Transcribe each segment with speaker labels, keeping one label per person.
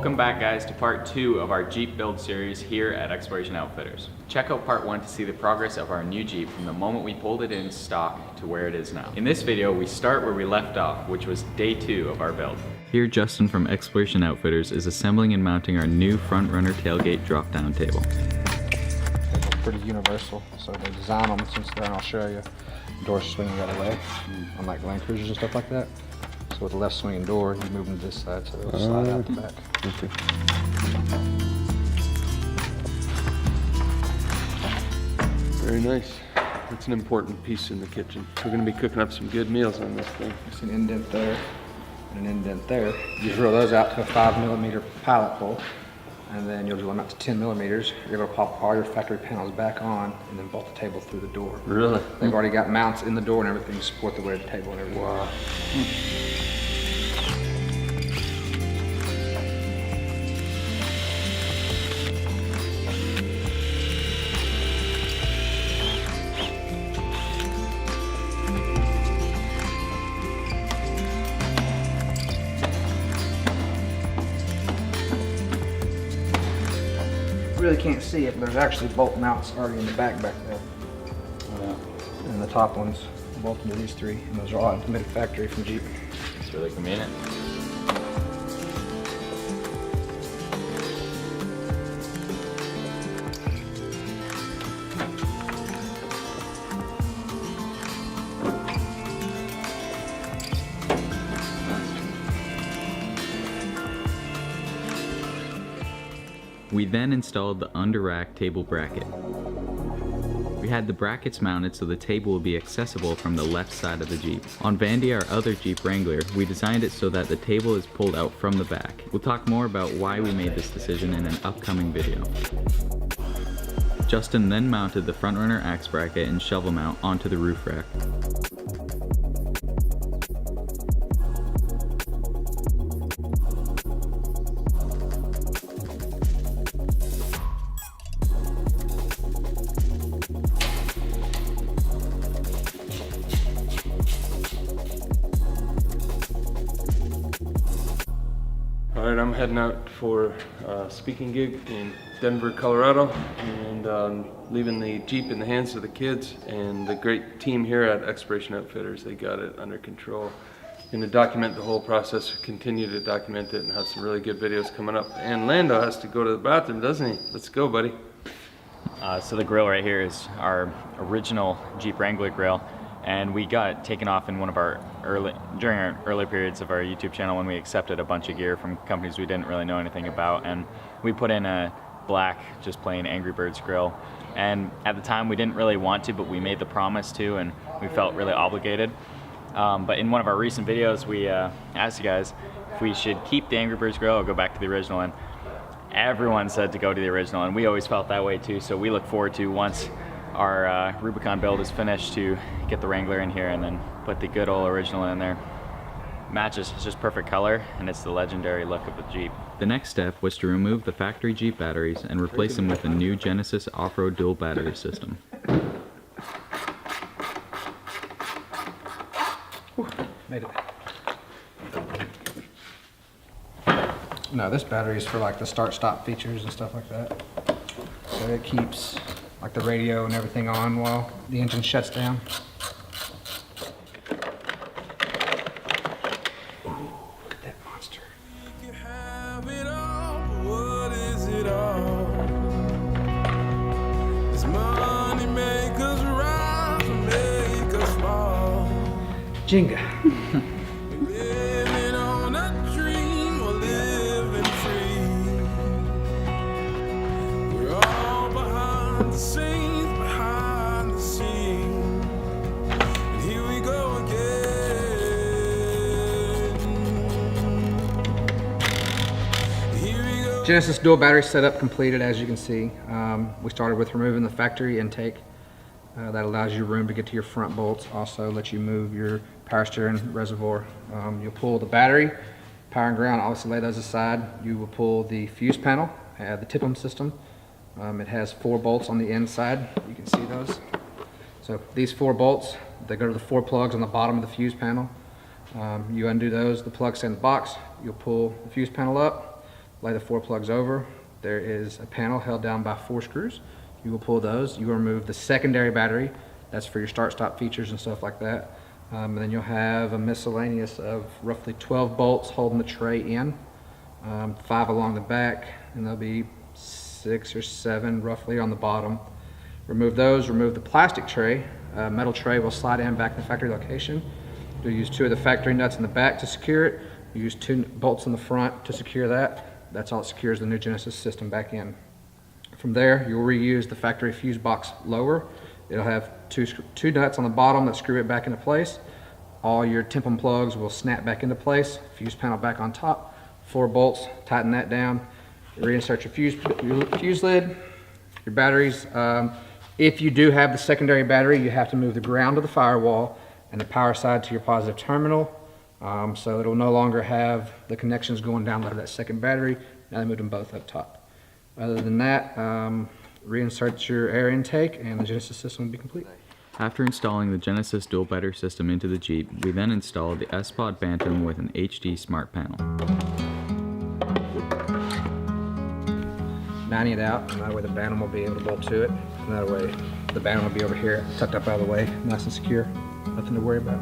Speaker 1: Welcome back, guys, to part 2 of our Jeep build series here at Exploration Outfitters. Check out part 1 to see the progress of our new Jeep from the moment we pulled it in stock to where it is now. In this video, we start where we left off, which was day 2 of our build. Here, Justin from Exploration Outfitters is assembling and mounting our new Frontrunner Tailgate drop-down table.
Speaker 2: They're pretty universal, so they design them since they're in Australia. Doors swing the other way, unlike Land Cruisers and stuff like that. So with the left swinging door, you move them to this side, so they'll slide out the back.
Speaker 3: Okay. Very nice. That's an important piece in the kitchen. We're going to be cooking up some good meals on this thing.
Speaker 2: You see an indent there and an indent there. You drill those out to a 5mm pilot hole, and then you'll drill them out to 10mm. You're going to pop all your factory panels back on and then bolt the table through the door.
Speaker 3: Really?
Speaker 2: They've already got mounts in the door and everything to support the weight of the table and everything.
Speaker 3: Wow.
Speaker 2: Really can't see it, but there's actually bolt mounts already in the back there. And the top ones bolted to these 3, and those are all implemented factory from Jeep.
Speaker 1: It's really convenient. We then installed the under-rack table bracket. We had the brackets mounted so the table will be accessible from the left side of the Jeep. On Vandy, our other Jeep Wrangler, we designed it so that the table is pulled out from the back. We'll talk more about why we made this decision in an upcoming video. Justin then mounted the Frontrunner axe bracket and shovel mount onto the roof rack.
Speaker 3: All right, I'm heading out for a speaking gig in Denver, Colorado, and leaving the Jeep in the hands of the kids and the great team here at Exploration Outfitters. They got it under control. Going to document the whole process, continue to document it, and have some really good videos coming up. And Lando has to go to the bathroom, doesn't he? Let's go, buddy.
Speaker 1: So the grill right here is our original Jeep Wrangler grill, and we got it taken off in one of our during our early periods of our YouTube channel when we accepted a bunch of gear from companies we didn't really know anything about, and we put in a black, just plain Angry Birds grill. And at the time we didn't really want to, but we made the promise to, and we felt really obligated. But in one of our recent videos, we asked you guys if we should keep the Angry Birds grill or go back to the original, and everyone said to go to the original, and we always felt that way too. So we look forward to, once our Rubicon build is finished, to get the Wrangler in here and then put the good old original in there. Matches, it's just perfect color, and it's the legendary look of the Jeep. The next step was to remove the factory Jeep batteries and replace them with a new Genesis off-road dual battery system.
Speaker 2: Made it. No, this battery is for like the start-stop features and stuff like that. So it keeps like the radio and everything on while the engine shuts down. Ooh, look at that monster.
Speaker 4: You have it all, what is it all? It's money make us rise and make us fall.
Speaker 2: Jenga.
Speaker 4: Living on a dream or living free. We're all behind the scenes, behind the scenes. And here we go again. Here we go.
Speaker 2: Genesis dual battery setup completed, as you can see. We started with removing the factory intake. That allows you room to get to your front bolts. Also lets you move your power steering reservoir. You'll pull the battery, power and ground, obviously lay those aside. You will pull the fuse panel, the tip-em system. It has 4 bolts on the inside. You can see those. So these 4 bolts, they go to the 4 plugs on the bottom of the fuse panel. You undo those, the plugs stay in the box. You'll pull the fuse panel up, lay the 4 plugs over. There is a panel held down by 4 screws. You will pull those. You will remove the secondary battery. That's for your start-stop features and stuff like that. And then you'll have a miscellaneous of roughly 12 bolts holding the tray in, 5 along the back, and there'll be 6 or 7 roughly on the bottom. Remove those, remove the plastic tray. Metal tray will slide in back to the factory location. You'll use 2 of the factory nuts in the back to secure it. You use 2 bolts in the front to secure that. That's all it secures the new Genesis system back in. From there, you'll reuse the factory fuse box lower. It'll have 2 nuts on the bottom that screw it back into place. All your temp plugs will snap back into place. Fuse panel back on top. 4 bolts, tighten that down. Reinsert your fuse lid, your batteries. If you do have the secondary battery, you have to move the ground to the firewall and the power side to your positive terminal. So it'll no longer have the connections going down to that second battery. Now they moved them both up top. Other than that, reinsert your air intake and the Genesis system will be complete.
Speaker 1: After installing the Genesis dual battery system into the Jeep, we then installed the S-Pod Bantam with an HD smart panel.
Speaker 2: Mounting it out, and that way the Bantam will be able to bolt to it. And that way the Bantam will be over here, tucked up out of the way, nice and secure. Nothing to worry about.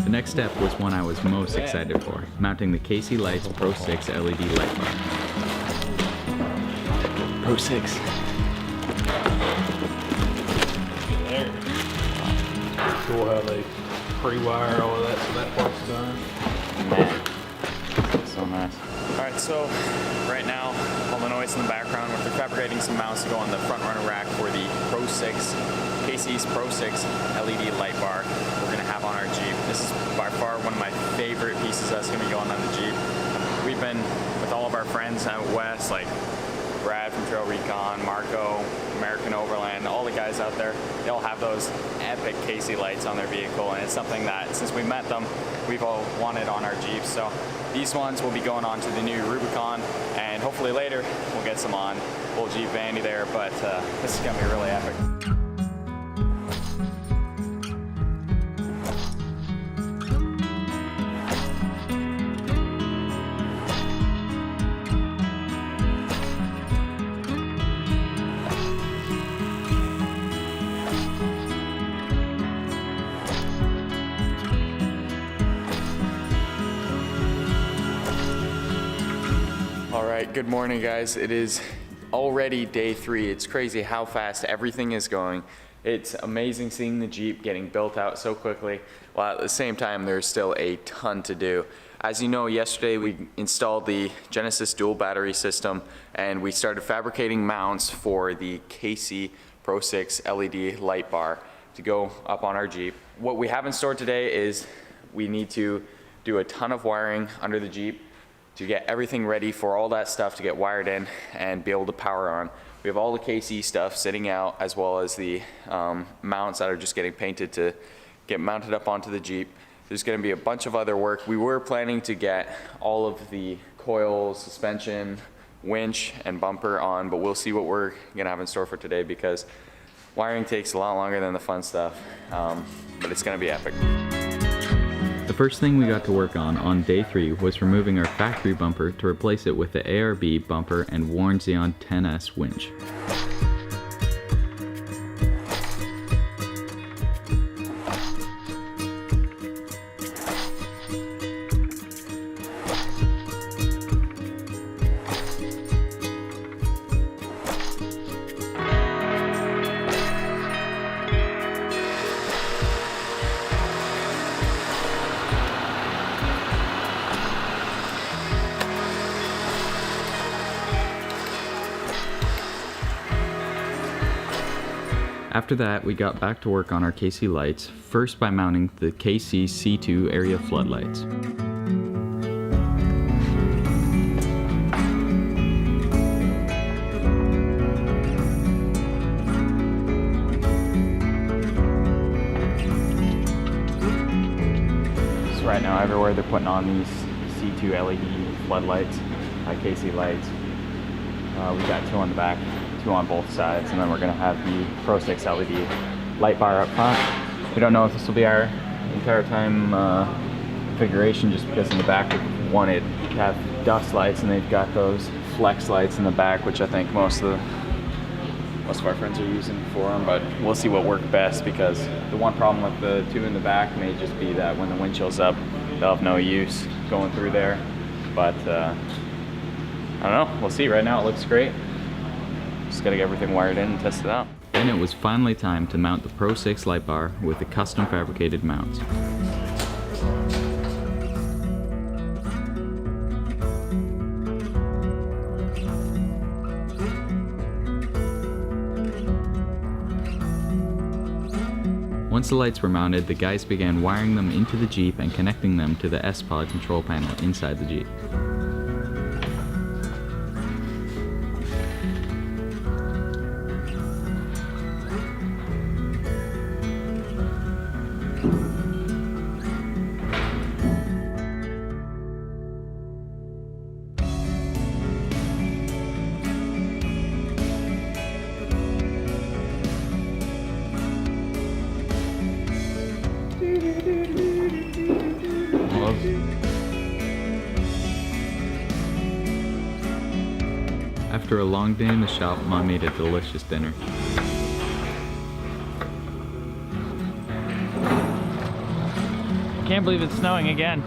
Speaker 1: The next step was one I was most excited for, mounting the KC Lights Pro 6 LED light bar. Pro 6.
Speaker 5: There. Cool how they pre-wire all of that so that part's done.
Speaker 1: Man, so nice.
Speaker 6: Alright, so right now, all the noise in the background, we're fabricating some mounts to go on the Frontrunner rack for the Pro 6, KC's Pro 6 LED light bar we're going to have on our Jeep. This is by far one of my favorite pieces that's going to be going on the Jeep. We've been with all of our friends out west, like Brad from Trail Recon, Marco, American Overland, all the guys out there, they all have those epic KC lights on their vehicle, and it's something that since we met them, we've all wanted on our Jeeps. So these ones will be going on to the new Rubicon, and hopefully later we'll get some on old Jeep Vandy there, but this is going to be really epic. Alright, good morning guys. It is already day 3. It's crazy how fast everything is going. It's amazing seeing the Jeep getting built out so quickly, while at the same time there's still a ton to do. As you know, yesterday we installed the Genesis dual battery system and we started fabricating mounts for the KC Pro 6 LED light bar to go up on our Jeep. What we have in store today is we need to do a ton of wiring under the Jeep to get everything ready for all that stuff to get wired in and be able to power on. We have all the KC stuff sitting out, as well as the mounts that are just getting painted to get mounted up onto the Jeep. There's going to be a bunch of other work. We were planning to get all of the coils, suspension, winch, and bumper on, but we'll see what we're going to have in store for today, because wiring takes a lot longer than the fun stuff, but it's going to be epic.
Speaker 1: The first thing we got to work on day 3 was removing our factory bumper to replace it with the ARB bumper and worn Zeon 10S winch. After that, we got back to work on our KC lights, first by mounting the KC C2 area floodlights. Now everywhere they're putting on these C2 LED floodlights, KC lights. We've got 2 on the back, 2 on both sides, and then we're gonna have the Pro 6 LED light bar up front. We don't know if this will be our entire time configuration, just because in the back we wanted to have dust lights, and they've got those flex lights in the back, which I think most of our friends are using for them, but we'll see what works best, because the one problem with the 2 in the back may just be that when the wind chill's up, they'll have no use going through there. But I don't know, we'll see. Right now it looks great. Just gotta get everything wired in and test it out.
Speaker 7: Then it was finally time to mount the Pro 6 light bar with the custom fabricated mount. Once the lights were mounted, the guys began wiring them into the Jeep and connecting them to the S-Pod control panel inside the Jeep. After a long day in the shop, Mom made a delicious dinner.
Speaker 1: Can't believe it's snowing again.